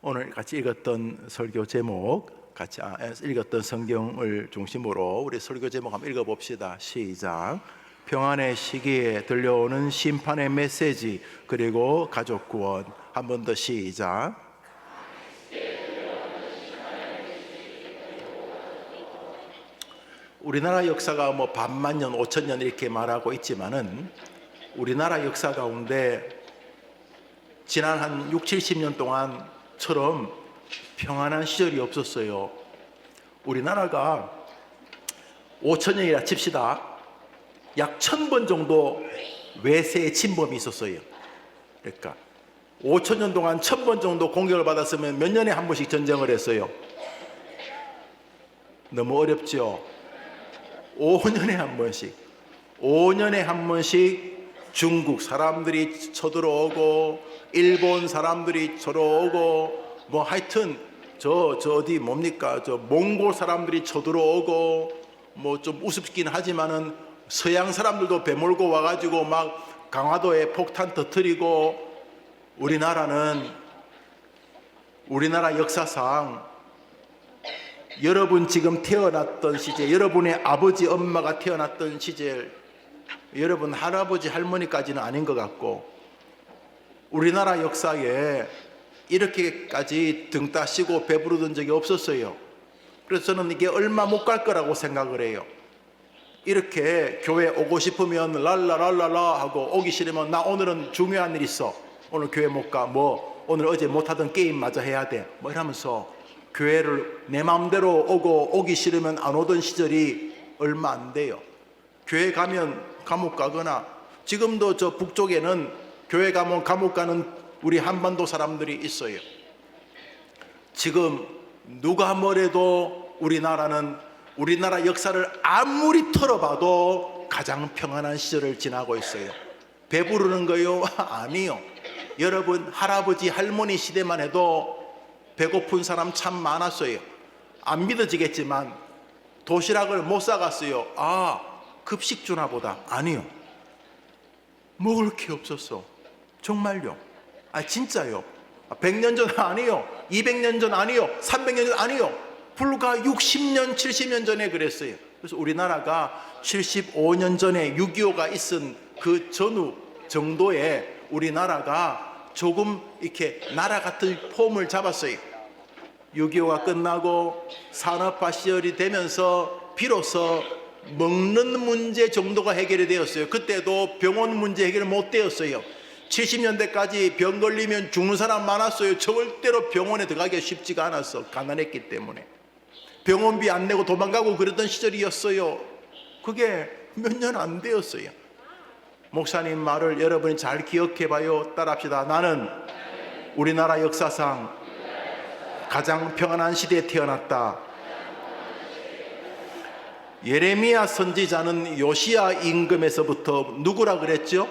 오늘 같이 읽었던 설교 제목, 같이 읽었던 성경을 중심으로 우리 설교 제목 한번 읽어봅시다. 시작. 평안의 시기에 들려오는 심판의 메시지, 그리고 가족 구원. 한 번 더 시작. 우리나라 역사가 뭐 반만년, 5천년 이렇게 말하고 있지만은 우리나라 역사 가운데 지난 한 6, 70년 동안처럼 평안한 시절이 없었어요. 우리나라가 5천년이라 칩시다. 약 1000번 정도 외세의 침범이 있었어요. 그러니까 5천년 동안 1000번 정도 공격을 받았으면 몇 년에 한 번씩 전쟁을 했어요? 너무 어렵죠? 5년에 한 번씩, 5년에 한 번씩 중국 사람들이 쳐들어오고 일본 사람들이 쳐들어오고 뭐 하여튼 저 어디 뭡니까, 저 몽골 사람들이 쳐들어오고 뭐 좀 우습긴 하지만은 서양 사람들도 배몰고 와가지고 막 강화도에 폭탄 터뜨리고. 우리나라 역사상 여러분 지금 태어났던 시절, 여러분의 아버지 엄마가 태어났던 시절, 여러분 할아버지 할머니까지는 아닌 것 같고, 우리나라 역사에 이렇게까지 등 따시고 배부르던 적이 없었어요. 그래서 저는 이게 얼마 못 갈 거라고 생각을 해요. 이렇게 교회 오고 싶으면 랄라랄라라 하고, 오기 싫으면 나 오늘은 중요한 일 있어, 오늘 교회 못 가, 뭐 오늘 어제 못하던 게임 마저 해야 돼, 뭐 이러면서 교회를 내 마음대로 오고, 오기 싫으면 안 오던 시절이 얼마 안 돼요. 교회 가면 감옥 가거나, 지금도 저 북쪽에는 교회 가면 감옥 가는 우리 한반도 사람들이 있어요. 지금 누가 뭐래도 우리나라 역사를 아무리 털어봐도 가장 평안한 시절을 지나고 있어요. 배부르는 거요? 아니요. 여러분 할아버지 할머니 시대만 해도 배고픈 사람 참 많았어요. 안 믿어지겠지만 도시락을 못 사갔어요. 아, 급식 주나 보다. 아니요, 먹을 게 없었어. 정말요. 아, 진짜요. 100년 전 아니요, 200년 전 아니요, 300년 전 아니요, 불과 60년 70년 전에 그랬어요. 그래서 우리나라가 75년 전에 6.25가 있은 그 전후 정도에 우리나라가 조금 이렇게 나라 같은 폼을 잡았어요. 6.25가 끝나고 산업화 시절이 되면서 비로소 먹는 문제 정도가 해결이 되었어요. 그때도 병원 문제 해결 못 되었어요. 70년대까지 병 걸리면 죽는 사람 많았어요. 절대로 병원에 들어가기가 쉽지가 않았어. 가난했기 때문에 병원비 안 내고 도망가고 그랬던 시절이었어요. 그게 몇 년 안 되었어요. 목사님 말을 여러분이 잘 기억해 봐요. 따라합시다. 나는 우리나라 역사상 가장 평안한 시대에 태어났다. 예레미야 선지자는 요시야 임금에서부터 누구라 그랬죠?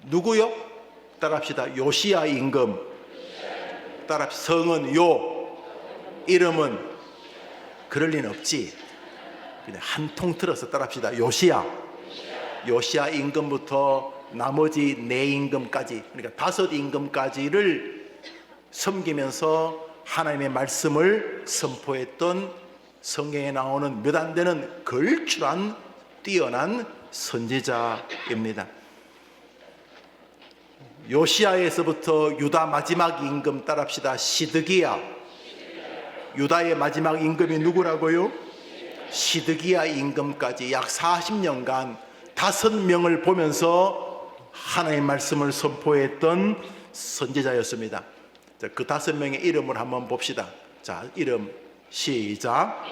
누구요? 따라합시다. 요시야 임금. 따라합시다. 성은 요, 이름은 그럴 리는 없지. 그냥 한 통 틀어서 따라합시다. 요시야 임금부터 나머지 4임금까지, 그러니까 5임금까지를 섬기면서 하나님의 말씀을 선포했던 성경에 나오는 몇 안 되는 걸출한 뛰어난 선지자입니다. 요시야에서부터 유다 마지막 임금, 따라합시다. 시드기야. 유다의 마지막 임금이 누구라고요? 시드기야 임금까지 약 40년간 5명을 보면서 하나님의 말씀을 선포했던 선지자였습니다. 자, 그 5명의 이름을 한번 봅시다. 자, 이름 시작.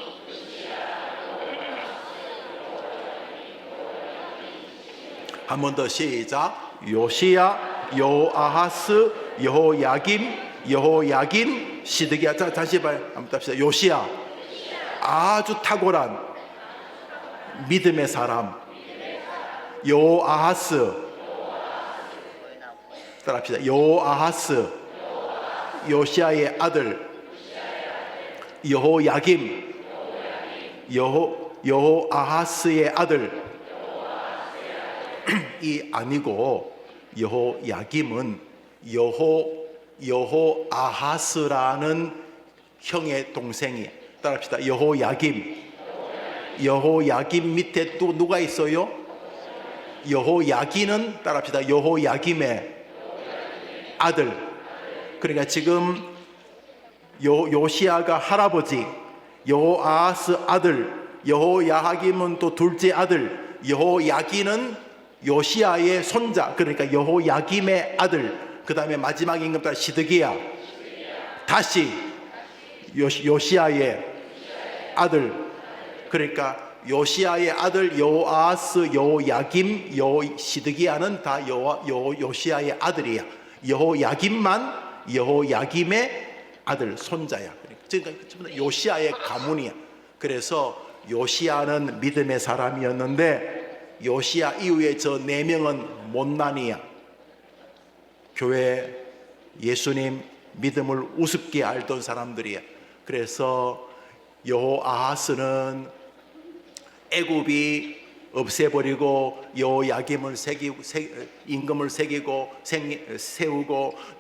한 번 더 시작. 요시야, 요아하스, 여호야김, 시드기야. 자, 다시 봐요. 한번 합시다. 요시야, 아주 탁월한 믿음의 사람. 요아하스, 따라합시다. 요아하스, 요시야의 아들. 여호야김, 여호아하스의 아들. 이 아니고 여호야김은 여호아하스라는 형의 동생이, 따라합시다. 여호야김. 여호야김 밑에 또 누가 있어요? 여호야긴은, 따라합시다. 여호야김의 아들. 그러니까 지금 요시아가 할아버지, 여호아하스 아들, 여호야김은 또 둘째 아들, 여호야긴은 요시아의 손자, 그러니까 여호야김의 아들. 그 다음에 마지막 임금 딸 시드기야, 다시 요시아의 아들. 그러니까 요시아의 아들 여호아하스, 여호야김, 시드기야는 다 요시아의 아들이야. 여호야김만 여호야김의 아들, 손자야. 그러니까 요시아의 가문이야. 그래서 요시아는 믿음의 사람이었는데 요시아 이후에 저 네 명은 못난이야. 교회, 예수님 믿음을 우습게 알던 사람들이야. 그래서 여호아하스는 애굽이 없애버리고 여호야김을 임금을 세우고,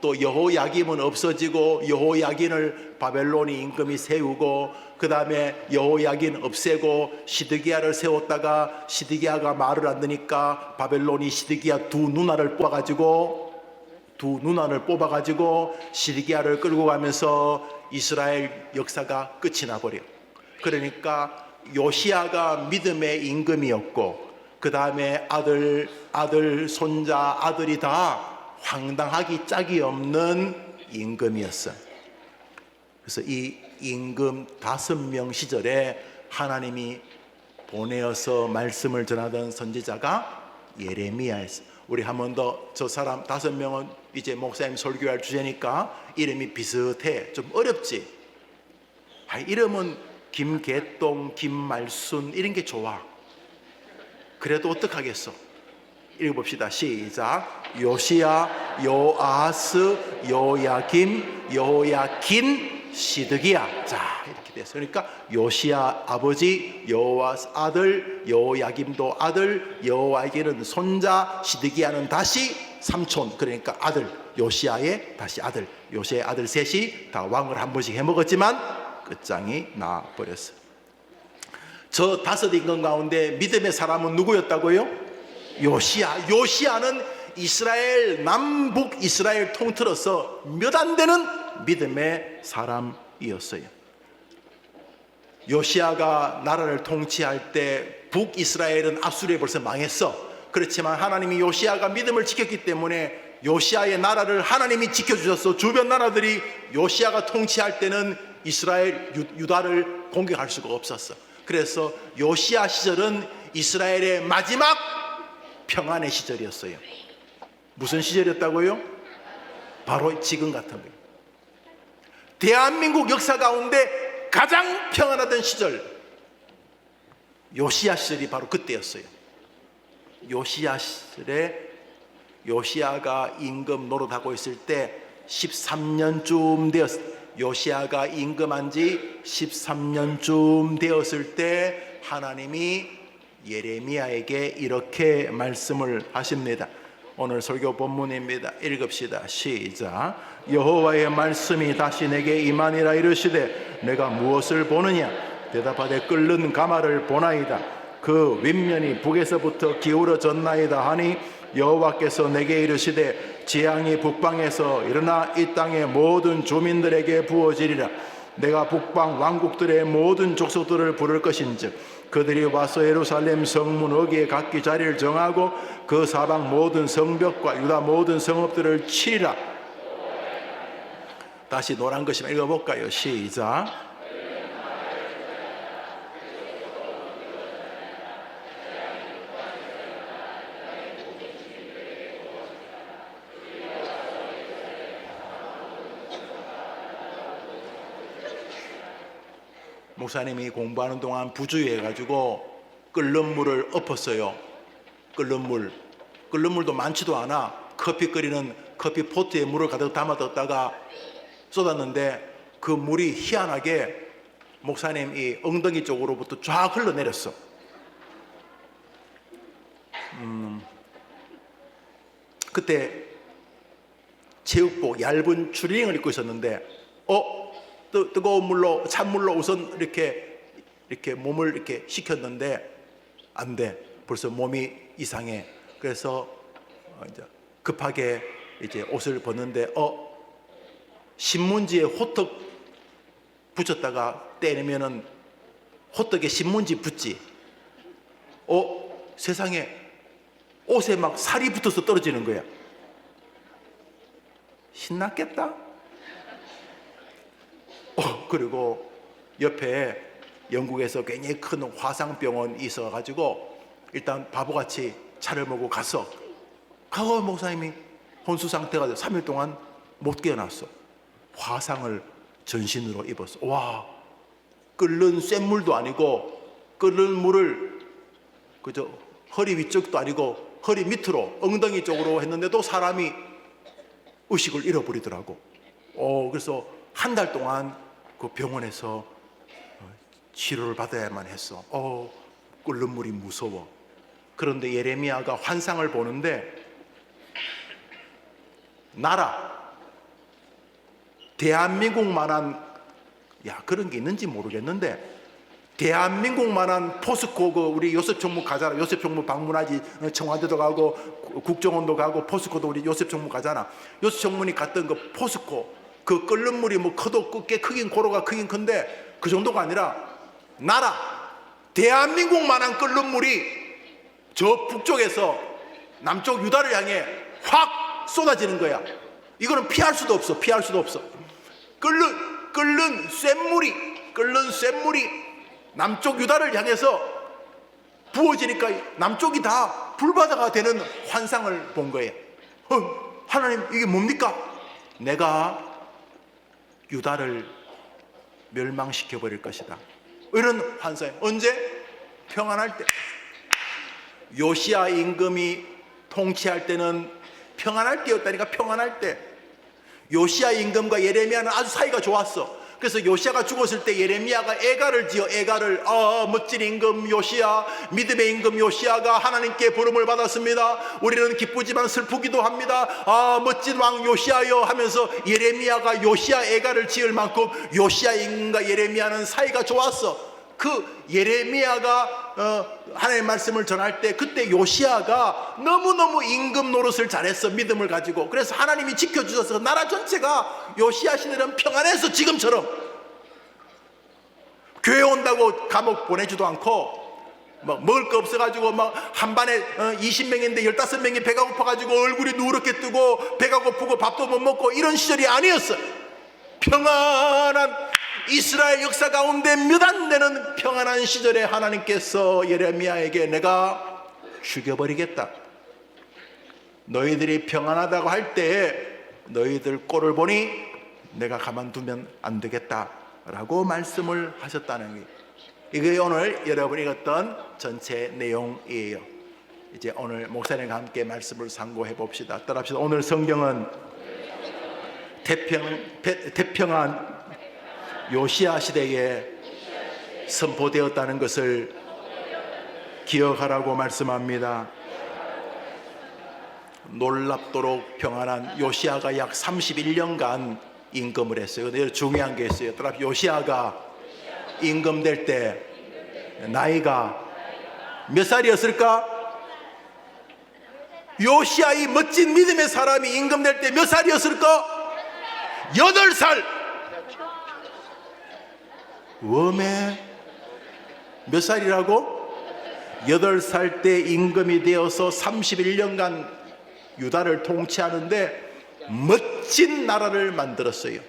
또 여호야김은 없어지고 여호야긴을 바벨론이 임금이 세우고, 그 다음에 여호야긴 없애고 시드기야를 세웠다가 시드기야가 말을 안 듣니까 바벨론이 시드기야 두 누나를 뽑아가지고 시드기야를 끌고 가면서 이스라엘 역사가 끝이 나버려. 그러니까 요시아가 믿음의 임금이었고, 그 다음에 아들, 손자, 아들이 다 황당하기 짝이 없는 임금이었어. 그래서 이 임금 5명 시절에 하나님이 보내어서 말씀을 전하던 선지자가 예레미야였어. 우리 한 번 더, 저 사람 5명은 이제 목사님 설교할 주제니까 이름이 비슷해. 좀 어렵지? 이름은 김개똥, 김말순 이런 게 좋아. 그래도 어떡하겠어? 읽어봅시다. 시작. 요시야, 여호아하스, 여호야김, 여호야긴, 시드기야. 자, 이렇게 됐어요. 그러니까 요시야 아버지, 여호아하스 아들, 여호야김도 아들, 여호야긴은 손자, 시드기야는 다시 삼촌. 그러니까 아들, 요시야의 다시 아들, 요시야의 아들 셋이 다 왕을 한 번씩 해먹었지만 끝장이 나버렸어요. 저 5 임금 가운데 믿음의 사람은 누구였다고요? 요시야. 요시야는 이스라엘, 남북 이스라엘 통틀어서 몇 안 되는 믿음의 사람이었어요. 요시야가 나라를 통치할 때 북이스라엘은 아수르에 벌써 망했어. 그렇지만 하나님이 요시야가 믿음을 지켰기 때문에 요시야의 나라를 하나님이 지켜주셨어. 주변 나라들이 요시야가 통치할 때는 이스라엘, 유다를 공격할 수가 없었어. 그래서 요시야 시절은 이스라엘의 마지막 평안의 시절이었어요. 무슨 시절이었다고요? 바로 지금 같은 거예요. 대한민국 역사 가운데 가장 평안하던 시절, 요시야 시절이 바로 그때였어요. 요시야 시절에 요시야가 임금 노릇하고 있을 때 13년쯤 되었어요. 요시야가 임금한 지 13년쯤 되었을 때 하나님이 예레미야에게 이렇게 말씀을 하십니다. 오늘 설교 본문입니다. 읽읍시다. 시작. 여호와의 말씀이 다시 내게 임하니라. 이르시되 내가 무엇을 보느냐? 대답하되 끓는 가마를 보나이다. 그 윗면이 북에서부터 기울어졌나이다 하니 여호와께서 내게 이르시되 재앙이 북방에서 일어나 이 땅의 모든 주민들에게 부어지리라. 내가 북방 왕국들의 모든 족속들을 부를 것인즉 그들이 와서 예루살렘 성문 어귀에 각기 자리를 정하고 그 사방 모든 성벽과 유다 모든 성읍들을 치리라. 다시 노란 것이면 읽어볼까요? 시작. 목사님이 공부하는 동안 부주의해가지고 끓는 물을 엎었어요. 끓는 물도 많지도 않아. 커피 끓이는 커피 포트에 물을 가득 담아뒀다가 쏟았는데 그 물이 희한하게 목사님 이 엉덩이 쪽으로부터 쫙 흘러내렸어. 그때 체육복 얇은 추리닝을 입고 있었는데 뜨거운 물로 찬물로 우선 이렇게 몸을 이렇게 식혔는데 안 돼. 벌써 몸이 이상해. 그래서 이제 급하게 이제 옷을 벗는데 신문지에 호떡 붙였다가 떼내면은 호떡에 신문지 붙지. 세상에 옷에 막 살이 붙어서 떨어지는 거야. 신났겠다. 그리고 옆에 영국에서 굉장히 큰 화상병원이 있어가지고 일단 바보같이 차를 몰고 가고 목사님이 혼수 상태가 돼서 3일 동안 못 깨어났어. 화상을 전신으로 입었어. 와, 끓는 쇳물도 아니고 끓는 물을 그저 허리 위쪽도 아니고 허리 밑으로 엉덩이 쪽으로 했는데도 사람이 의식을 잃어버리더라고. 그래서 한 달 동안 그 병원에서 치료를 받아야만 했어. 끓는 물이 무서워. 그런데 예레미야가 환상을 보는데 대한민국만한 그런 게 있는지 모르겠는데 대한민국만한 포스코 우리 요셉 총무 가잖아. 요셉 총무 방문하지. 청와대도 가고 국정원도 가고 포스코도 우리 요셉 총무 가잖아. 요셉 총무니 갔던 그 포스코 그 끓는 물이 뭐 커도 꽤 크긴 고로가 크긴 큰데 그 정도가 아니라 대한민국만한 끓는 물이 저 북쪽에서 남쪽 유다를 향해 확 쏟아지는 거야. 이거는 피할 수도 없어. 끓는 쇳물이 남쪽 유다를 향해서 부어지니까 남쪽이 다 불바다가 되는 환상을 본 거예요. 하나님, 이게 뭡니까? 내가 유다를 멸망시켜 버릴 것이다. 이런 환상. 언제? 평안할 때. 요시야 임금이 통치할 때는 평안할 때였다니까. 평안할 때. 요시야 임금과 예레미야는 아주 사이가 좋았어. 그래서 요시야가 죽었을 때 예레미야가 애가를 지어. 멋진 임금 요시야, 믿음의 임금 요시야가 하나님께 부름을 받았습니다. 우리는 기쁘지만 슬프기도 합니다. 멋진 왕 요시야여 하면서 예레미야가 요시야 애가를 지을 만큼 요시야 임금과 예레미야는 사이가 좋았어. 그 예레미야가 하나님의 말씀을 전할 때 그때 요시야가 너무너무 임금 노릇을 잘했어. 믿음을 가지고. 그래서 하나님이 지켜주셔서 나라 전체가 요시야 시대는 평안해서 지금처럼 교회 온다고 감옥 보내지도 않고 막 먹을 거 없어가지고 막 한 반에 20명인데 15명이 배가 고파가지고 얼굴이 누렇게 뜨고 배가 고프고 밥도 못 먹고 이런 시절이 아니었어. 평안한 이스라엘 역사 가운데 몇 안 되는 평안한 시절에 하나님께서 예레미야에게 내가 죽여버리겠다. 너희들이 평안하다고 할 때에 너희들 꼴을 보니 내가 가만두면 안 되겠다 라고 말씀을 하셨다는 게, 이게 오늘 여러분이 읽었던 전체 내용이에요. 이제 오늘 목사님과 함께 말씀을 상고해 봅시다. 따라합시다. 오늘 성경은 태평한 요시야 시대에 선포되었다는 것을 기억하라고 말씀합니다. 놀랍도록 평안한 요시야가 약 31년간 임금을 했어요. 근데 중요한 게 있어요. 요시야가 임금 될 때 나이가 몇 살이었을까? 요시야 이 멋진 믿음의 사람이 임금 될 때 몇 살이었을까? 8살. 웜에 몇 살이라고? 8살 때 임금이 되어서 31년간 유다를 통치하는데 멋진 나라를 만들었어요.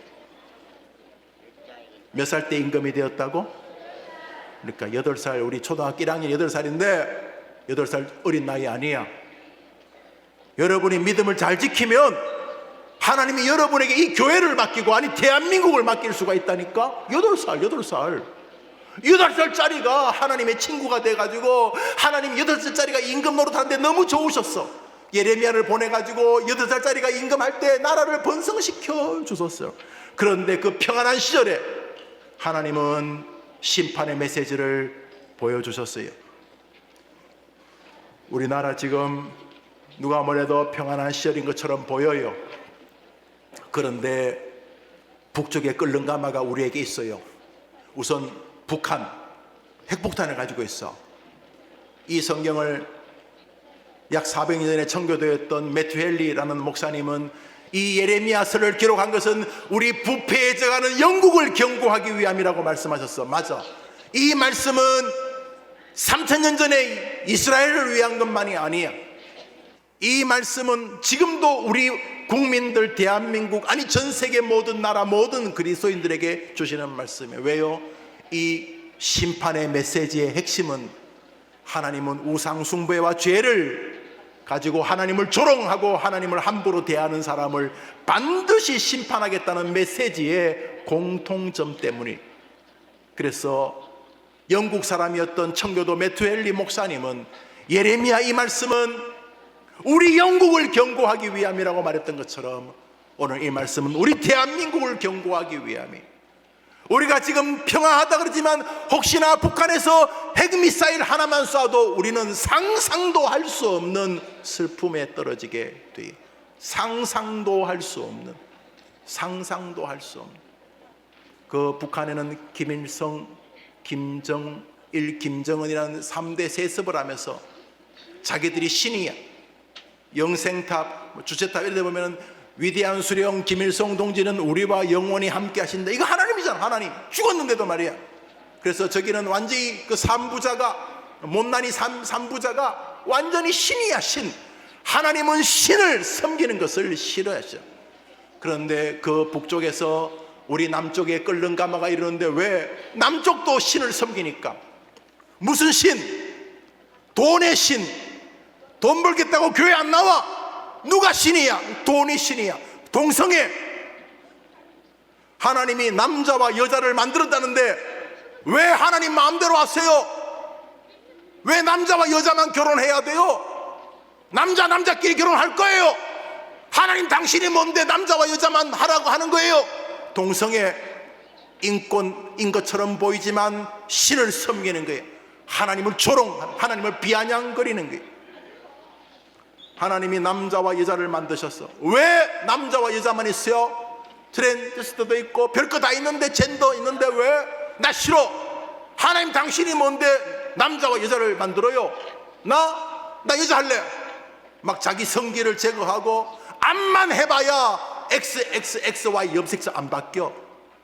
몇 살 때 임금이 되었다고? 그러니까 8살, 우리 초등학교 1학년 8살인데 8살 어린 나이 아니야. 여러분이 믿음을 잘 지키면 하나님이 여러분에게 이 교회를 맡기고, 아니 대한민국을 맡길 수가 있다니까. 8살짜리가 하나님의 친구가 돼가지고 하나님 8살짜리가 임금 노릇하는데 너무 좋으셨어. 예레미야를 보내가지고 8살짜리가 임금할 때 나라를 번성시켜 주셨어요. 그런데 그 평안한 시절에 하나님은 심판의 메시지를 보여주셨어요. 우리나라 지금 누가 뭐래도 평안한 시절인 것처럼 보여요. 그런데 북쪽에 끓는 가마가 우리에게 있어요. 우선 북한 핵폭탄을 가지고 있어. 이 성경을 약 400년 전에 청교도였던 매튜 헨리라는 목사님은 이 예레미야서를 기록한 것은 우리 부패해져가는 영국을 경고하기 위함이라고 말씀하셨어. 맞아. 이 말씀은 3000년 전에 이스라엘을 위한 것만이 아니야. 이 말씀은 지금도 우리 국민들, 대한민국, 아니 전 세계 모든 나라, 모든 그리스도인들에게 주시는 말씀이에요. 왜요? 이 심판의 메시지의 핵심은 하나님은 우상 숭배와 죄를 가지고 하나님을 조롱하고 하나님을 함부로 대하는 사람을 반드시 심판하겠다는 메시지의 공통점 때문이. 그래서 영국 사람이었던 청교도 매튜 헨리 목사님은 예레미야 이 말씀은 우리 영국을 경고하기 위함이라고 말했던 것처럼 오늘 이 말씀은 우리 대한민국을 경고하기 위함이. 우리가 지금 평화하다 그러지만 혹시나 북한에서 핵미사일 하나만 쏴도 우리는 상상도 할 수 없는 슬픔에 떨어지게 돼요. 상상도 할 수 없는 그 북한에는 김일성, 김정일, 김정은이라는 3대 세습을 하면서 자기들이 신이야. 영생탑, 주체탑 이런 데 보면은 위대한 수령 김일성 동지는 우리와 영원히 함께 하신다. 이거 하나님이잖아. 하나님 죽었는데도 말이야. 그래서 저기는 완전히 그 삼부자가, 못난이 삼부자가 완전히 신이야. 신. 하나님은 신을 섬기는 것을 싫어하죠. 그런데 그 북쪽에서 우리 남쪽에 끓는 가마가 이러는데 왜 남쪽도 신을 섬기니까? 무슨 신? 돈의 신. 돈 벌겠다고 교회 안 나와. 누가 신이야? 돈이 신이야. 동성애. 하나님이 남자와 여자를 만들었다는데 왜 하나님 마음대로 하세요? 왜 남자와 여자만 결혼해야 돼요? 남자끼리 결혼할 거예요. 하나님 당신이 뭔데 남자와 여자만 하라고 하는 거예요? 동성애 인권인 것처럼 보이지만 신을 섬기는 거예요. 하나님을 하나님을 비아냥거리는 거예요. 하나님이 남자와 여자를 만드셨어. 왜 남자와 여자만 있어요? 트랜스도 있고 별거 다 있는데, 젠더 있는데 왜? 나 싫어. 하나님 당신이 뭔데 남자와 여자를 만들어요? 나 여자 할래. 막 자기 성기를 제거하고 앞만 해봐야 XXXY 염색자 안 바뀌어.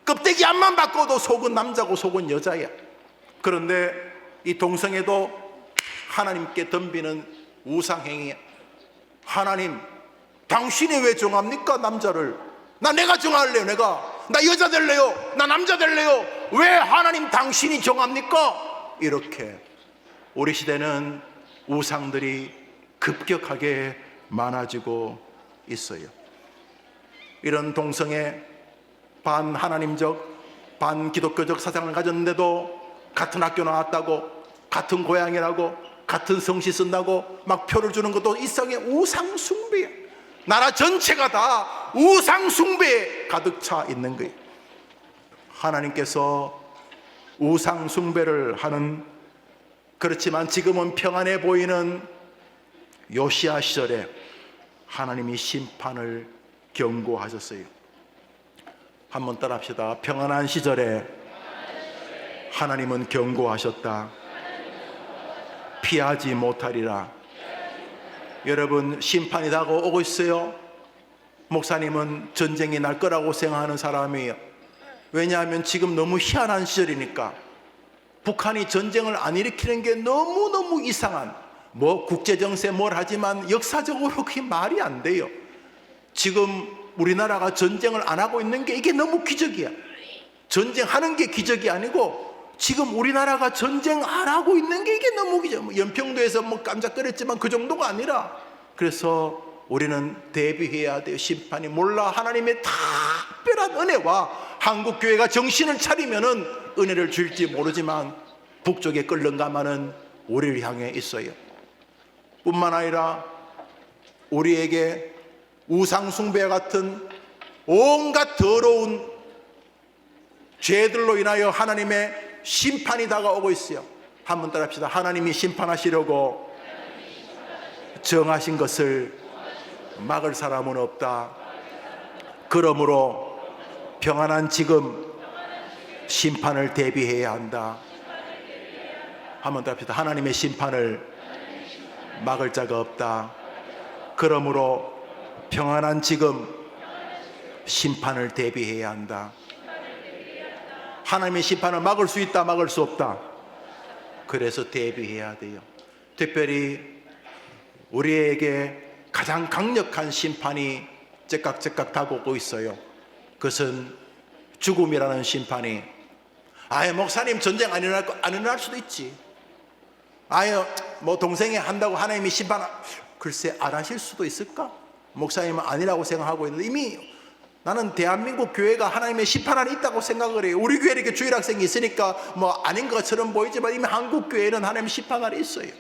껍데기 앞만 바꿔도 속은 남자고 속은 여자야. 그런데 이 동성애도 하나님께 덤비는 우상행위야. 하나님 당신이 왜 정합니까? 남자를. 내가 정할래요. 나 여자 될래요. 나 남자 될래요. 왜 하나님 당신이 정합니까? 이렇게 우리 시대는 우상들이 급격하게 많아지고 있어요. 이런 동성애 반하나님적 반기독교적 사상을 가졌는데도 같은 학교 나왔다고, 같은 고향이라고, 같은 성씨 쓴다고 막 표를 주는 것도 일상의 우상 숭배야. 나라 전체가 다 우상 숭배에 가득 차 있는 거예요. 하나님께서 우상 숭배를 하는, 그렇지만 지금은 평안해 보이는 요시야 시절에 하나님이 심판을 경고하셨어요. 한번 따라합시다. 평안한 시절에 하나님은 경고하셨다. 피하지 못하리라. 여러분, 심판이 다가오고 있어요. 목사님은 전쟁이 날 거라고 생각하는 사람이에요. 왜냐하면 지금 너무 희한한 시절이니까. 북한이 전쟁을 안 일으키는 게 너무너무 이상한, 국제정세 뭘 하지만 역사적으로 그게 말이 안 돼요. 지금 우리나라가 전쟁을 안 하고 있는 게 이게 너무 기적이야. 전쟁하는 게 기적이 아니고 지금 우리나라가 전쟁 안 하고 있는 게 이게 너무 기적. 연평도에서 깜짝거렸지만 그 정도가 아니라. 그래서 우리는 대비해야 돼요. 심판이 몰라. 하나님의 특별한 은혜와 한국교회가 정신을 차리면은 은혜를 줄지 모르지만 북쪽에 끓는 가마는 우리를 향해 있어요. 뿐만 아니라 우리에게 우상숭배와 같은 온갖 더러운 죄들로 인하여 하나님의 심판이 다가오고 있어요. 한번 따라합시다. 하나님이 심판하시려고 정하신 것을 막을 사람은 없다. 그러므로 평안한 지금 심판을 대비해야 한다. 한번 더 합시다. 하나님의 심판을 막을 자가 없다. 그러므로 평안한 지금 심판을 대비해야 한다. 하나님의 심판을 막을 수 있다, 막을 수 없다. 그래서 대비해야 돼요. 특별히 우리에게 가장 강력한 심판이 째깍째깍 다가오고 있어요. 그것은 죽음이라는 심판이. 아예 목사님 전쟁 안 일어날 수도 있지. 아예 뭐 동생이 한다고 하나님이 심판, 글쎄 안 하실 수도 있을까? 목사님은 아니라고 생각하고 있는데, 이미 나는 대한민국 교회가 하나님의 심판 안에 있다고 생각을 해요. 우리 교회에 이렇게 주일학생이 있으니까 뭐 아닌 것처럼 보이지만 이미 한국 교회는 하나님의 심판 안에 있어요.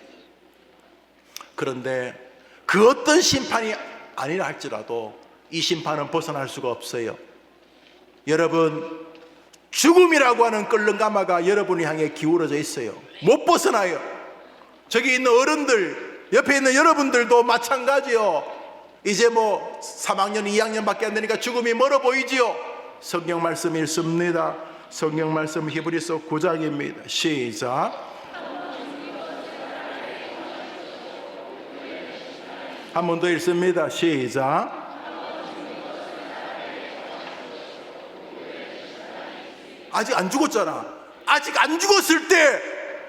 그런데 그 어떤 심판이 아니라 할지라도 이 심판은 벗어날 수가 없어요. 여러분, 죽음이라고 하는 끓는 가마가 여러분을 향해 기울어져 있어요. 못 벗어나요. 저기 있는 어른들, 옆에 있는 여러분들도 마찬가지요. 이제 뭐 3학년, 2학년밖에 안 되니까 죽음이 멀어 보이지요. 성경 말씀 읽습니다. 성경 말씀 히브리서 9장입니다. 시작. 한 번 더 읽습니다. 시작. 아직 안 죽었잖아. 아직 안 죽었을 때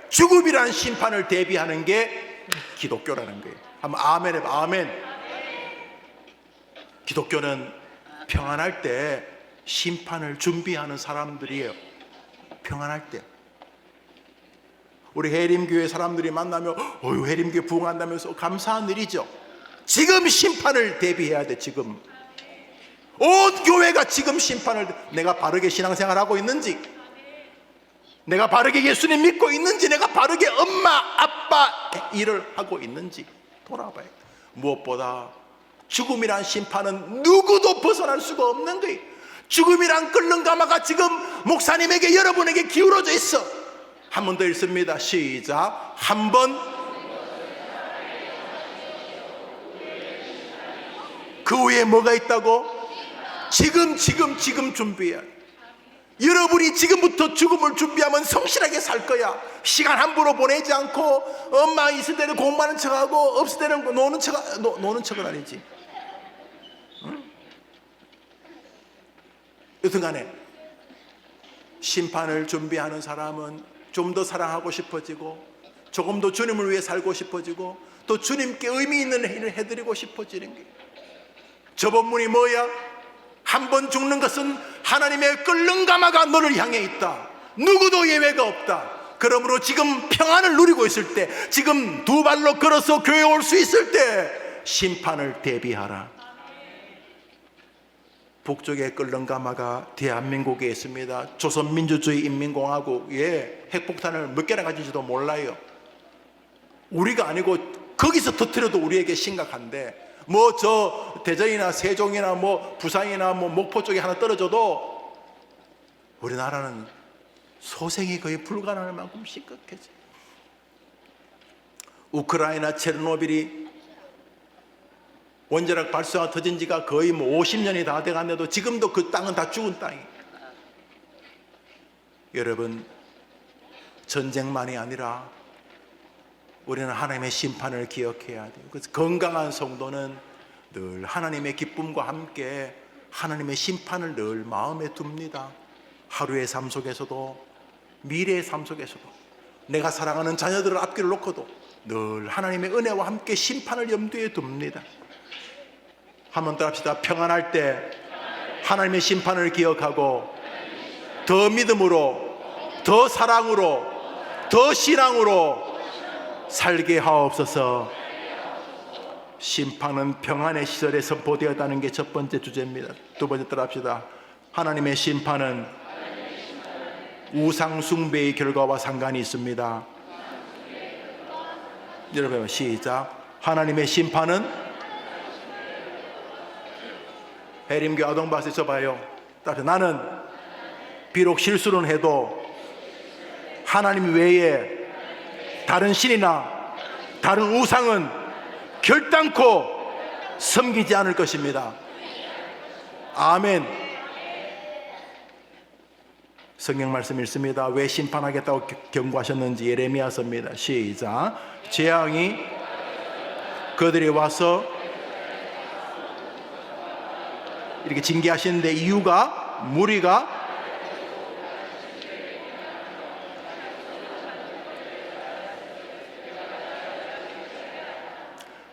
죽음이란 심판을 대비하는 게 기독교라는 거예요. 한번 아멘 해봐. 아멘. 기독교는 평안할 때 심판을 준비하는 사람들이에요. 평안할 때. 우리 해림교회 사람들이 만나면 어휴, 해림교회 부흥한다면서 감사한 일이죠. 지금 심판을 대비해야 돼. 지금 온 교회가 지금 심판을, 내가 바르게 신앙생활하고 있는지, 내가 바르게 예수님 믿고 있는지, 내가 바르게 엄마 아빠 일을 하고 있는지 돌아봐야 돼. 무엇보다 죽음이란 심판은 누구도 벗어날 수가 없는 거예요. 죽음이란 끓는 가마가 지금 목사님에게, 여러분에게 기울어져 있어. 한 번 더 읽습니다. 시작. 한 번, 그 후에 뭐가 있다고? 지금 준비해야 돼. 여러분이 지금부터 죽음을 준비하면 성실하게 살 거야. 시간 함부로 보내지 않고, 엄마 있을 때는 공부하는 척하고 없을 때는 노는 척은 아니지. 응? 여튼간에 심판을 준비하는 사람은 좀 더 사랑하고 싶어지고, 조금 더 주님을 위해 살고 싶어지고, 또 주님께 의미 있는 일을 해드리고 싶어지는 게. 저번문이 뭐야? 한 번 죽는 것은 하나님의 끓는 가마가 너를 향해 있다. 누구도 예외가 없다. 그러므로 지금 평안을 누리고 있을 때, 지금 두 발로 걸어서 교회에 올 수 있을 때 심판을 대비하라. 북쪽의 끓는 가마가 대한민국에 있습니다. 조선민주주의 인민공화국에 핵폭탄을 몇 개나 가진지도 몰라요. 우리가 아니고 거기서 터뜨려도 우리에게 심각한데, 뭐 저 대전이나 세종이나 뭐 부산이나 뭐 목포 쪽에 하나 떨어져도 우리나라는 소생이 거의 불가능할 만큼 심각해져. 우크라이나 체르노빌이 원자력 발사가 터진 지가 거의 뭐 50년이 다 돼갔는데도 지금도 그 땅은 다 죽은 땅이에요. 여러분, 전쟁만이 아니라 우리는 하나님의 심판을 기억해야 돼요. 그래서 건강한 성도는 늘 하나님의 기쁨과 함께 하나님의 심판을 늘 마음에 둡니다. 하루의 삶 속에서도, 미래의 삶 속에서도, 내가 사랑하는 자녀들을 앞길을 놓고도 늘 하나님의 은혜와 함께 심판을 염두에 둡니다. 한번 더 합시다. 평안할 때 하나님의 심판을 기억하고 더 믿음으로, 더 사랑으로, 더 신앙으로 살게 하옵소서. 심판은 평안의 시절에 선포되었다는 게 첫 번째 주제입니다. 두 번째 따라합시다. 하나님의 심판은 우상 숭배의 결과와 상관이 있습니다. 여러분 시작. 하나님의 심판은, 해림교 아동바스 쳐봐요. 나는 비록 실수는 해도 하나님 외에 다른 신이나 다른 우상은 결단코 섬기지 않을 것입니다. 아멘. 성경 말씀 읽습니다. 왜 심판하겠다고 경고하셨는지 예레미야서입니다. 시작. 재앙이 그들이 와서 이렇게 징계하시는데 이유가 무리가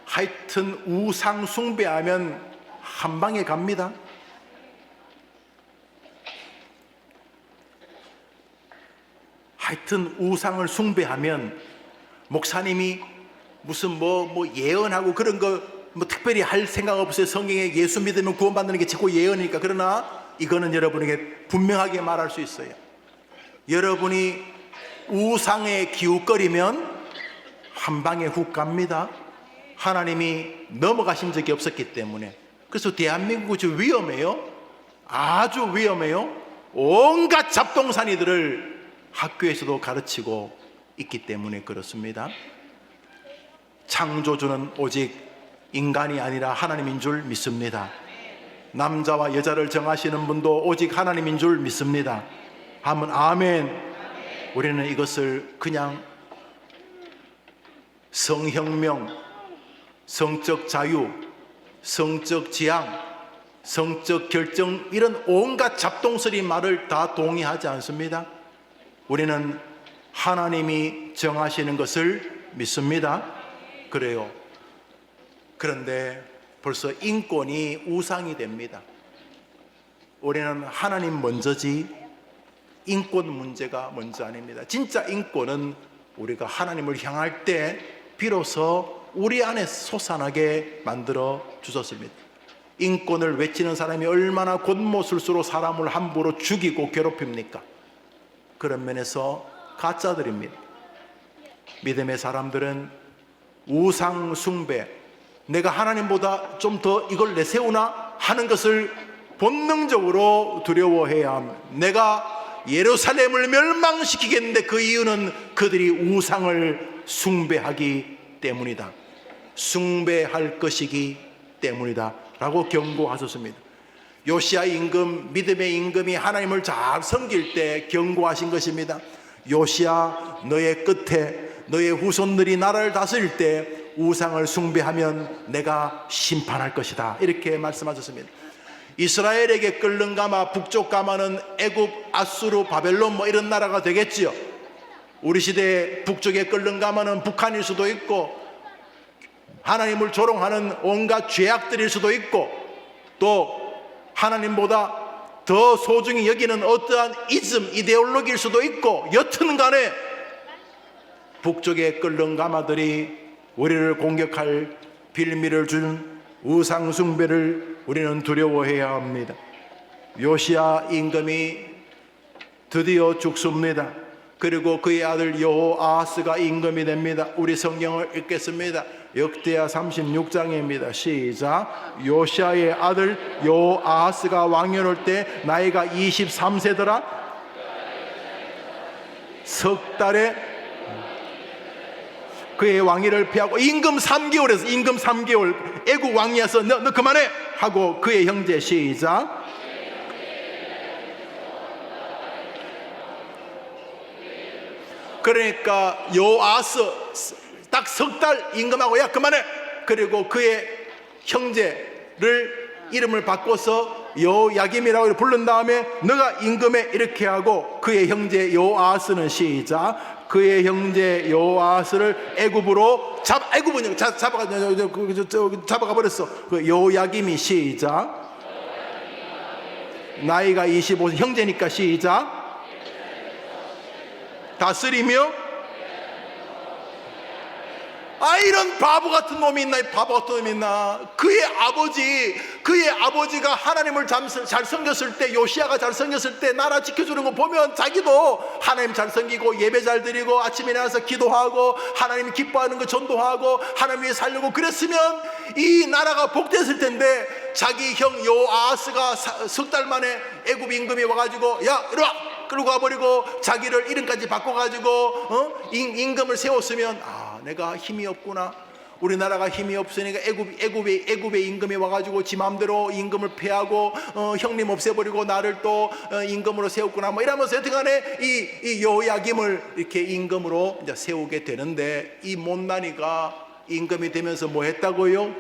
하여튼 우상 숭배하면 한 방에 갑니다. 하여튼 우상을 숭배하면 목사님이 무슨 뭐 예언하고 그런 거 뭐 특별히 할 생각 없어요. 성경에 예수 믿으면 구원받는 게 최고 예언이니까. 그러나 이거는 여러분에게 분명하게 말할 수 있어요. 여러분이 우상에 기웃거리면 한 방에 훅 갑니다. 하나님이 넘어가신 적이 없었기 때문에. 그래서 대한민국이 좀 위험해요. 아주 위험해요. 온갖 잡동사니들을 학교에서도 가르치고 있기 때문에 그렇습니다. 창조주는 오직 인간이 아니라 하나님인 줄 믿습니다. 남자와 여자를 정하시는 분도 오직 하나님인 줄 믿습니다. 하면 아멘. 우리는 이것을 그냥 성혁명, 성적 자유, 성적 지향, 성적 결정, 이런 온갖 잡동서리 말을 다 동의하지 않습니다. 우리는 하나님이 정하시는 것을 믿습니다. 그래요. 그런데 벌써 인권이 우상이 됩니다. 우리는 하나님 먼저지 인권 문제가 먼저 아닙니다. 진짜 인권은 우리가 하나님을 향할 때 비로소 우리 안에 솟아나게 만들어 주셨습니다. 인권을 외치는 사람이 얼마나 곤모술수로 사람을 함부로 죽이고 괴롭힙니까? 그런 면에서 가짜들입니다. 믿음의 사람들은 우상 숭배, 내가 하나님보다 좀 더 이걸 내세우나 하는 것을 본능적으로 두려워해야 합니다. 내가 예루살렘을 멸망시키겠는데 그 이유는 그들이 우상을 숭배하기 때문이다. 숭배할 것이기 때문이다 라고 경고하셨습니다. 요시야 임금, 믿음의 임금이 하나님을 잘 섬길 때 경고하신 것입니다. 요시야, 너의 끝에 너의 후손들이 나라를 다스릴 때 우상을 숭배하면 내가 심판할 것이다, 이렇게 말씀하셨습니다. 이스라엘에게 끓는 가마, 북쪽 가마는 애굽, 아수르, 바벨론 뭐 이런 나라가 되겠지요. 우리 시대에 북쪽에 끓는 가마는 북한일 수도 있고 하나님을 조롱하는 온갖 죄악들일 수도 있고 또 하나님보다 더 소중히 여기는 어떠한 이즘, 이데올로기일 수도 있고, 여튼 간에 북쪽의 끓는 가마들이 우리를 공격할 빌미를 준 우상 숭배를 우리는 두려워해야 합니다. 요시야 임금이 드디어 죽습니다. 그리고 그의 아들 여호아하스가 임금이 됩니다. 우리 성경을 읽겠습니다. 역대하 36장입니다. 시작. 요시야의 아들 여호아하스가 왕위할 때 나이가 23세더라. 석 달에 그의 왕위를 피하고 임금 3개월에서 임금 3개월 애국 왕이어서 너 그만해 하고 그의 형제 시작. 그러니까 여호아하스 딱 석 달 임금하고 야 그만해. 그리고 그의 형제를 이름을 바꿔서 여호야김이라고 부른 다음에 너가 임금에 이렇게 하고 그의 형제 여호아하스는 시작. 그의 형제 여호아하스를 애굽으로 잡아가 버렸어. 그 여호야김이 시작. 나이가 25세 형제니까 시작. 다스리며 이런 바보 같은 놈이 있나, 바보 같은 놈이 있나. 그의 아버지가 하나님을 잘 섬겼을 때, 요시야가 잘 섬겼을 때 나라 지켜주는 거 보면 자기도 하나님 잘 섬기고 예배 잘 드리고 아침에 일어나서 기도하고 하나님 기뻐하는 거 전도하고 하나님 위해 살려고 그랬으면 이 나라가 복됐을 텐데, 자기 형 여호아하스가 석 달 만에 애굽 임금이 와가지고 야 이리 와 끌고 가버리고 자기를 이름까지 바꿔가지고 임금을 세웠으면 내가 힘이 없구나, 우리나라가 힘이 없으니까 애굽의 임금이 와가지고 지 마음대로 임금을 폐하고 형님 없애버리고 나를 또 임금으로 세웠구나 뭐 이러면서 여튼간에 이 여호야김을 이렇게 임금으로 이제 세우게 되는데, 이 못난이가 임금이 되면서 뭐 했다고요?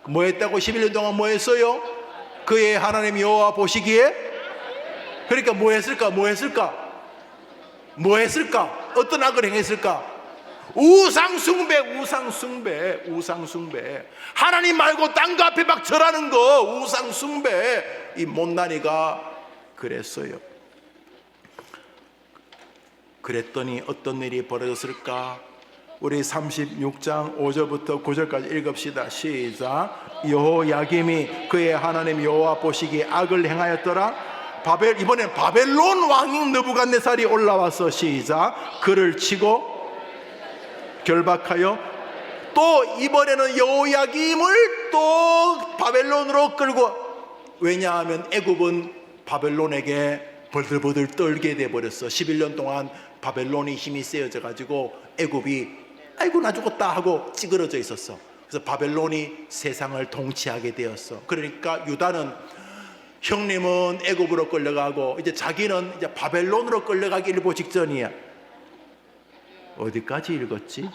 뭐 했다고? 11년 동안 뭐 했어요? 그의 하나님 여호와 보시기에. 그러니까 뭐 했을까? 어떤 악을 행했을까? 우상숭배. 하나님 말고 딴 거 앞에 막 절하는 거, 우상숭배. 이 못난이가 그랬어요. 그랬더니 어떤 일이 벌어졌을까? 우리 36장 5절부터 9절까지 읽읍시다. 시작. 여호야김이 그의 하나님 여호와 보시기에 악을 행하였더라. 이번엔 바벨론 왕인 느부갓네살이 올라와서 시작. 그를 치고 결박하여 또 이번에는 여호야김을 또 바벨론으로 끌고, 왜냐하면 애굽은 바벨론에게 벌들벌들 떨게 돼버렸어. 11년 동안 바벨론이 힘이 세어져 가지고 애굽이 아이고 나 죽었다 하고 찌그러져 있었어. 그래서 바벨론이 세상을 통치하게 되었어. 그러니까 유다는 형님은 애굽으로 끌려가고 이제 자기는 이제 바벨론으로 끌려가기 일보 직전이야. 어디까지 읽었지?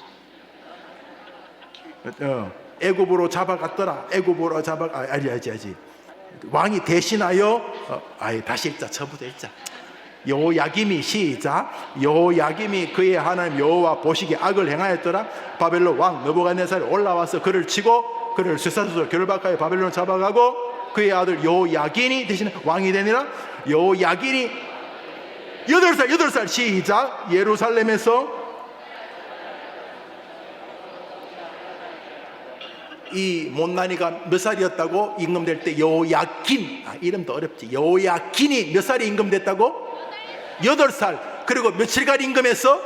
애굽으로 잡아갔더라. 알지. 왕이 대신하여 다시 읽자. 처음부터 읽자. 여호야김이 시작. 여호야김이 그의 하나님 여호와 보시기에 악을 행하였더라. 바벨론 왕 느부갓네살이 올라와서 그를 치고 그를 쇠사슬로 결박하여 바벨론 잡아가고 그의 아들 여호야긴이 대신 왕이 되니라. 여호야긴이 8살 시작. 예루살렘에서 이 못난이가 몇 살이었다고? 임금될 때 여호야긴, 이름도 어렵지. 여호야긴이 몇 살이 임금됐다고? 8살. 그리고 며칠간 임금했어?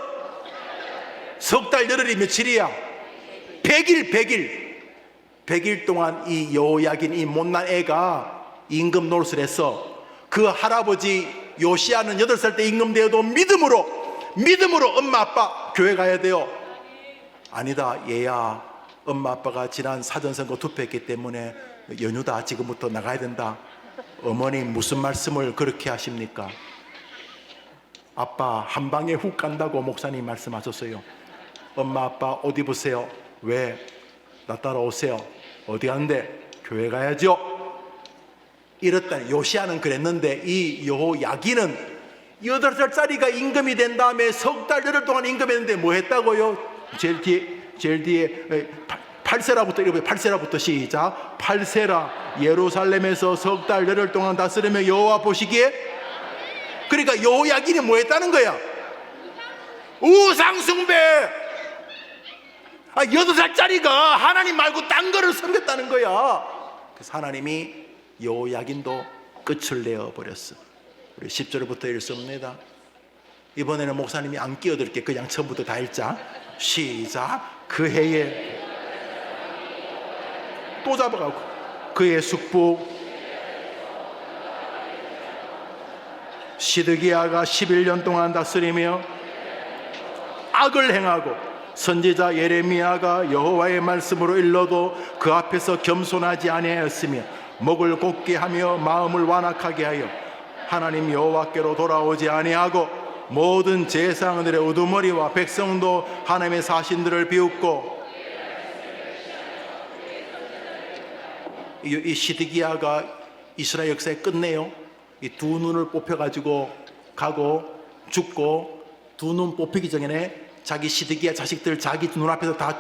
석 달 열흘이 며칠이야? 100일 동안 이 여호야긴, 이 못난 애가 임금 노릇을 했어. 그 할아버지 요시야는 8살 때 임금되어도 믿음으로 엄마 아빠 교회 가야 돼요. 아니다, 얘야 엄마 아빠가 지난 사전선거 투표했기 때문에 연휴다, 지금부터 나가야 된다. 어머니 무슨 말씀을 그렇게 하십니까? 아빠 한 방에 훅 간다고 목사님 말씀하셨어요. 엄마 아빠 옷 입으세요. 왜? 나 따라오세요. 어디 가는데? 교회 가야죠. 이렇다. 요시야는 그랬는데 이 여호야긴은 8살짜리가 임금이 된 다음에 석 달 열흘 동안 임금했는데 뭐 했다고요? 제일 뒤에 8세라부터 읽어보세요. 8세라부터 시작. 8세라 예루살렘에서 석 달 열흘 동안 다스리며 여호와 보시기에. 그러니까 여호야긴이 뭐 했다는 거야? 우상숭배. 8살짜리가 하나님 말고 딴 거를 섬겼다는 거야. 그래서 하나님이 여호야긴도 끝을 내어버렸어. 우리 10절부터 읽습니다. 이번에는 목사님이 안 끼어들게 그냥 처음부터 다 읽자. 시작. 그 해에 또 잡아가고 그의 숙부 시드기야가 11년 동안 다스리며 악을 행하고 선지자 예레미야가 여호와의 말씀으로 일러도 그 앞에서 겸손하지 아니하였으며 목을 곧게 하며 마음을 완악하게 하여 하나님 여호와께로 돌아오지 아니하고 모든 제사장들의 우두머리와 백성도 하나님의 사신들을 비웃고. 이 시드기야가 이스라엘 역사의 끝내요. 이 두 눈을 뽑혀가지고 가고 죽고, 두 눈 뽑히기 전에 자기 시드기야 자식들 자기 눈앞에서 다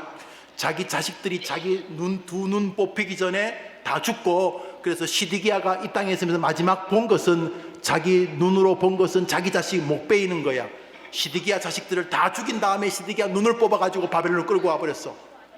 자기 자식들이 자기 두 눈 뽑히기 전에 다 죽고, 그래서 시드기야가 이 땅에 있으면서 마지막 본 것은, 자기 눈으로 본 것은 자기 자식 목 베이는 거야. 시드기야 자식들을 다 죽인 다음에 시드기야 눈을 뽑아가지고 바벨론을 끌고 와버렸어.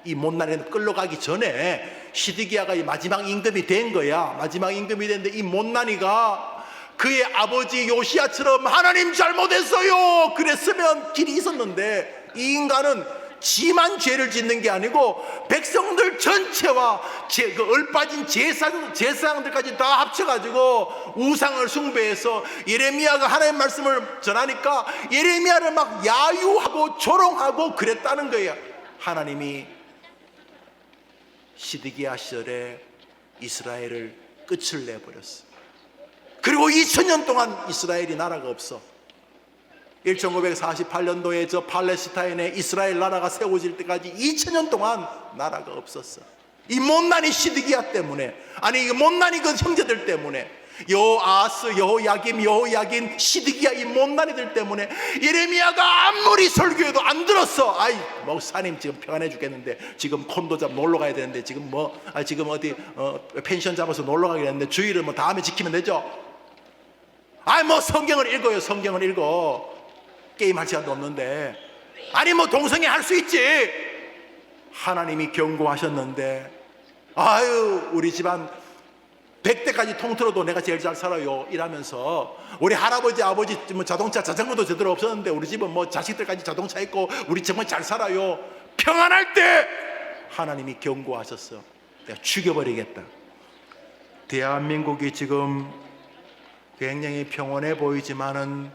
이 못난 애는 끌려가기 전에 시드기야가 마지막 임금이 된 거야. 마지막 임금이 됐는데 이 못난이가 그의 아버지 요시야처럼 하나님 잘못했어요 그랬으면 길이 있었는데, 이 인간은 지만 죄를 짓는 게 아니고 백성들 전체와 그 얼빠진 제사장들까지 다 합쳐가지고 우상을 숭배해서 예레미야가 하나님의 말씀을 전하니까 예레미야를 막 야유하고 조롱하고 그랬다는 거예요. 하나님이 시드기야 시절에 이스라엘을 끝을 내버렸어. 그리고 2000년 동안 이스라엘이 나라가 없어. 1548년도에 저 팔레스타인에 이스라엘 나라가 세워질 때까지 2000년 동안 나라가 없었어. 이 못난이 시드기야 때문에, 아니 이 못난이 그 형제들 때문에, 여호아스, 여호야김, 여호야긴, 시드기야 이 못난이들 때문에 예레미야가 아무리 설교해도 안 들었어. 아이 목사님 지금 평안해 죽겠는데, 지금 콘도 잡 놀러 가야 되는데, 지금 지금 어디 펜션 잡아서 놀러 가야 되는데 주일을 다음에 지키면 되죠. 아이 성경을 읽어요. 성경을 읽어. 게임할 시간도 없는데. 아니 동성애 할 수 있지. 하나님이 경고하셨는데, 아유 우리 집안 100대까지 통틀어도 내가 제일 잘 살아요 이러면서, 우리 할아버지 아버지 자동차 자전거도 제대로 없었는데 우리 집은 자식들까지 자동차 있고 우리 정말 잘 살아요. 평안할 때 하나님이 경고하셨어. 내가 죽여버리겠다. 대한민국이 지금 굉장히 평온해 보이지만은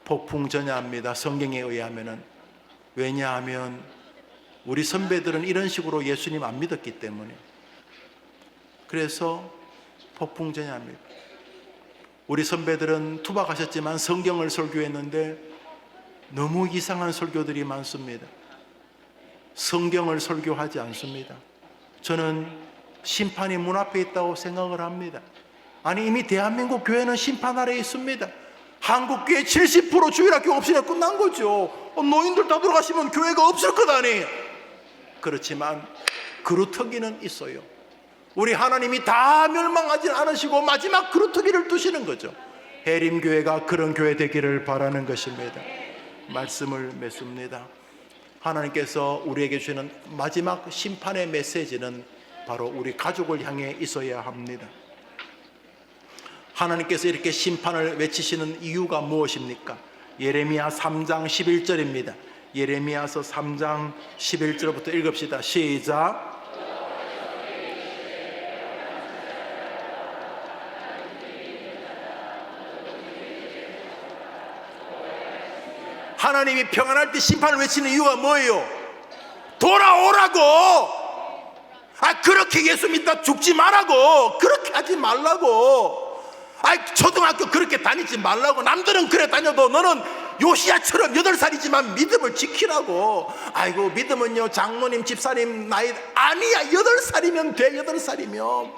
폭풍전야입니다. 성경에 의하면은. 왜냐하면 우리 선배들은 이런 식으로 예수님 안 믿었기 때문에. 그래서 폭풍전야입니다. 우리 선배들은 투박하셨지만 성경을 설교했는데 너무 이상한 설교들이 많습니다. 성경을 설교하지 않습니다. 저는 심판이 문 앞에 있다고 생각을 합니다. 아니 이미 대한민국 교회는 심판 아래에 있습니다. 한국 교회 70% 주일학교 없으니까 끝난 거죠. 노인들 다 돌아가시면 교회가 없을 것 아니에요. 그렇지만 그루터기는 있어요. 우리 하나님이 다 멸망하지 않으시고 마지막 그루터기를 두시는 거죠. 해림교회가 그런 교회 되기를 바라는 것입니다. 말씀을 맺습니다. 하나님께서 우리에게 주시는 마지막 심판의 메시지는 바로 우리 가족을 향해 있어야 합니다. 하나님께서 이렇게 심판을 외치시는 이유가 무엇입니까? 예레미야 3장 11절입니다. 예레미야서 3장 11절부터 읽읍시다. 시작. 하나님이 평안할 때 심판을 외치는 이유가 뭐예요? 돌아오라고. 그렇게 예수 믿다 죽지 말라고. 그렇게 하지 말라고. 초등학교 그렇게 다니지 말라고. 남들은 그래 다녀도 너는 요시야처럼 8살이지만 믿음을 지키라고. 아이고 믿음은요 장로님 집사님 나이 아니야. 8살이면 돼. 8살이면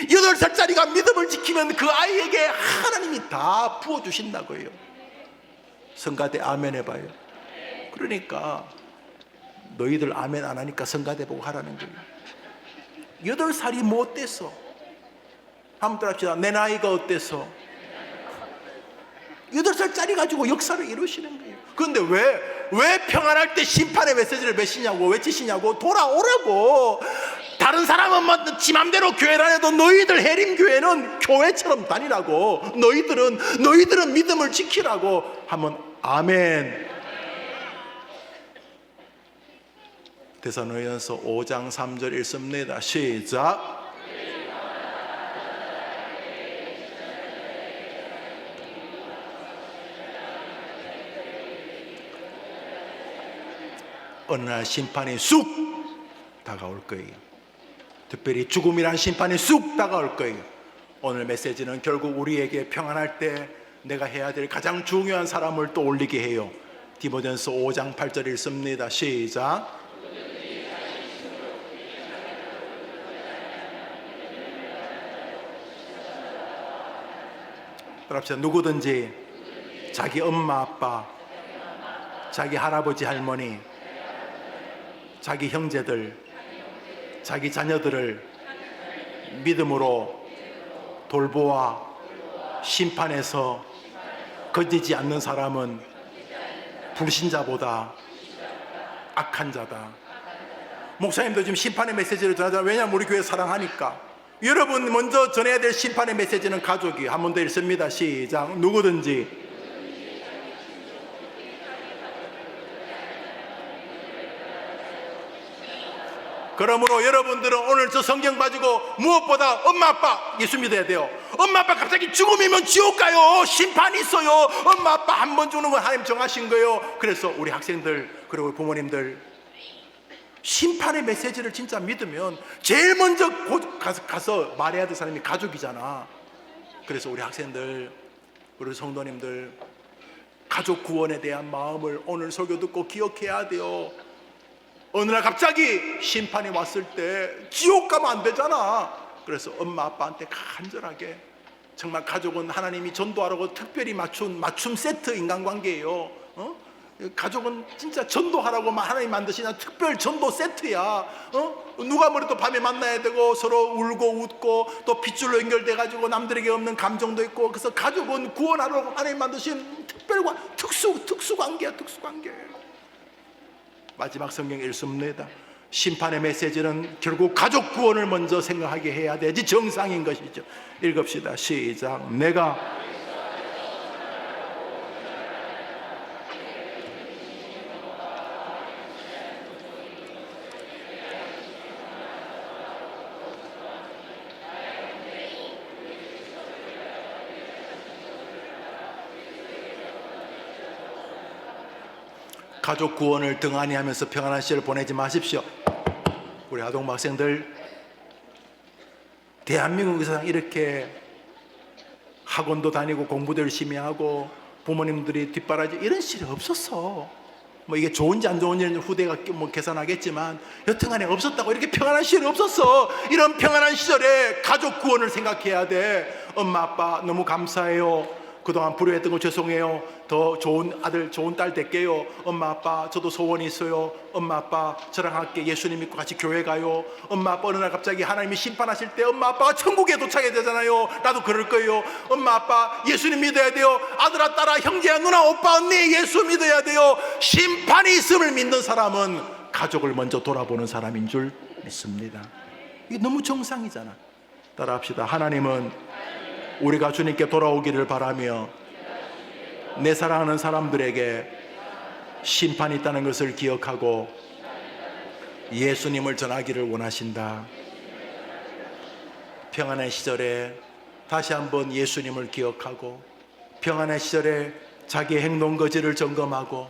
8살짜리가 믿음을 지키면 그 아이에게 하나님이 다 부어주신다고요. 성가대 아멘 해봐요. 그러니까 너희들 아멘 안 하니까 성가대 보고 하라는 거예요. 8살이 뭐 어땠어? 한번 따라합시다. 내 나이가 어땠어? 8살짜리 가지고 역사를 이루시는 거예요. 그런데 왜 평안할 때 심판의 메시지를 외치시냐고. 돌아오라고. 다른 사람은 지 맘대로 교회 다녀도 너희들 해림교회는 교회처럼 다니라고. 너희들은 믿음을 지키라고. 한번 아멘. 데살로니가서 5장 3절 읽습니다. 시작. 어느 날 심판이 쑥 다가올 거예요. 특별히 죽음이란 심판이 쑥 다가올 거예요. 오늘 메시지는 결국 우리에게 평안할 때 내가 해야 될 가장 중요한 사람을 또 올리게 해요. 디모데전서 5장 8절 읽습니다. 시작. 따라합시다. 누구든지 자기 엄마 아빠, 자기 할아버지 할머니, 자기 형제들, 자기 자녀들을 믿음으로 돌보아 심판에서 거지지 않는 사람은 불신자보다 악한 자다. 목사님도 지금 심판의 메시지를 전하잖아요. 왜냐하면 우리 교회 사랑하니까. 여러분 먼저 전해야 될 심판의 메시지는 가족이. 한 번 더 읽습니다. 시작. 누구든지 그러므로 여러분들은 오늘 저 성경 가지고 무엇보다 엄마 아빠 예수 믿어야 돼요. 엄마 아빠 갑자기 죽음이면 지옥 가요. 심판이 있어요. 엄마 아빠 한 번 죽는 건 하나님 정하신 거예요. 그래서 우리 학생들 그리고 부모님들 심판의 메시지를 진짜 믿으면 제일 먼저 가서 말해야 될 사람이 가족이잖아. 그래서 우리 학생들, 우리 성도님들, 가족 구원에 대한 마음을 오늘 설교 듣고 기억해야 돼요. 어느 날 갑자기 심판이 왔을 때 지옥 가면 안 되잖아. 그래서 엄마 아빠한테 간절하게, 정말 가족은 하나님이 전도하라고 특별히 맞춤 세트 인간관계예요. 가족은 진짜 전도하라고 하나님 만드신 특별 전도 세트야. 누가 뭐래도 밤에 만나야 되고 서로 울고 웃고 또 핏줄로 연결돼 가지고 남들에게 없는 감정도 있고, 그래서 가족은 구원하라고 하나님 만드신 특수 관계야. 특수 관계. 마지막 성경 읽습니다. 심판의 메시지는 결국 가족 구원을 먼저 생각하게 해야 되지 정상인 것이죠. 읽읍시다. 시작. 내가 가족 구원을 등한히 하면서 평안한 시절을 보내지 마십시오. 우리 아동부 학생들, 대한민국에서 이렇게 학원도 다니고 공부도 열심히 하고 부모님들이 뒷바라지 이런 시절이 없었어. 뭐 이게 좋은지 안 좋은지는 후대가 뭐 계산하겠지만 여튼간에 없었다고. 이렇게 평안한 시절이 없었어. 이런 평안한 시절에 가족 구원을 생각해야 돼. 엄마 아빠 너무 감사해요. 그동안 불효했던 거 죄송해요. 더 좋은 아들 좋은 딸 될게요. 엄마 아빠 저도 소원이 있어요. 엄마 아빠 저랑 함께 예수님 믿고 같이 교회 가요. 엄마 아빠 어느 날 갑자기 하나님이 심판하실 때 엄마 아빠가 천국에 도착해야 되잖아요. 나도 그럴 거예요. 엄마 아빠 예수님 믿어야 돼요. 아들아 딸아 형제야 누나 오빠 언니 예수 믿어야 돼요. 심판이 있음을 믿는 사람은 가족을 먼저 돌아보는 사람인 줄 믿습니다. 이게 너무 정상이잖아. 따라합시다. 하나님은 우리가 주님께 돌아오기를 바라며 내 사랑하는 사람들에게 심판이 있다는 것을 기억하고 예수님을 전하기를 원하신다. 평안한 시절에 다시 한번 예수님을 기억하고, 평안한 시절에 자기의 행동 거지를 점검하고,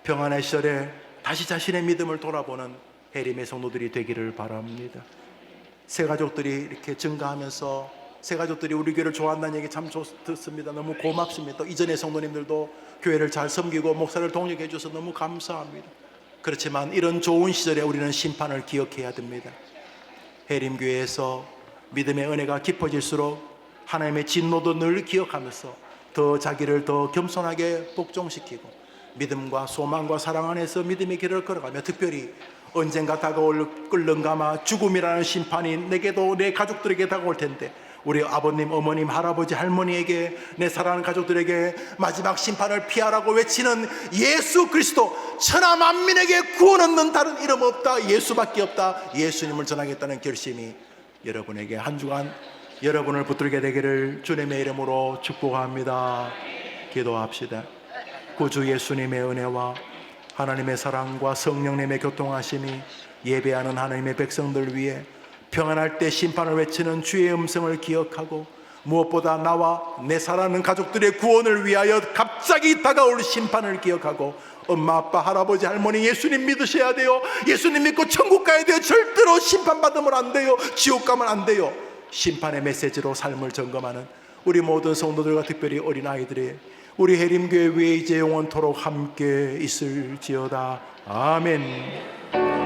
평안한 시절에 다시 자신의 믿음을 돌아보는 해림의 성도들이 되기를 바랍니다. 새 가족들이 이렇게 증가하면서 새 가족들이 우리 교회를 좋아한다는 얘기 참 듣습니다. 너무 고맙습니다. 또 이전의 성도님들도 교회를 잘 섬기고 목사를 동역해 주셔서 너무 감사합니다. 그렇지만 이런 좋은 시절에 우리는 심판을 기억해야 됩니다. 해림교회에서 믿음의 은혜가 깊어질수록 하나님의 진노도 늘 기억하면서 더 자기를 더 겸손하게 복종시키고 믿음과 소망과 사랑 안에서 믿음의 길을 걸어가며, 특별히 언젠가 다가올 끓는가마 죽음이라는 심판이 내게도 내 가족들에게 다가올 텐데 우리 아버님, 어머님, 할아버지, 할머니에게, 내 사랑하는 가족들에게 마지막 심판을 피하라고 외치는 예수 그리스도, 천하 만민에게 구원 얻는 다른 이름 없다, 예수밖에 없다, 예수님을 전하겠다는 결심이 여러분에게 한 주간 여러분을 붙들게 되기를 주님의 이름으로 축복합니다. 기도합시다. 구주 예수님의 은혜와 하나님의 사랑과 성령님의 교통하심이 예배하는 하나님의 백성들 위해 평안할 때 심판을 외치는 주의 음성을 기억하고, 무엇보다 나와 내 사랑하는 가족들의 구원을 위하여 갑자기 다가올 심판을 기억하고, 엄마 아빠 할아버지 할머니 예수님 믿으셔야 돼요. 예수님 믿고 천국 가야 돼요. 절대로 심판받으면 안 돼요. 지옥 가면 안 돼요. 심판의 메시지로 삶을 점검하는 우리 모든 성도들과 특별히 어린아이들이 우리 해림교회 위에 이제 영원토록 함께 있을지어다. 아멘.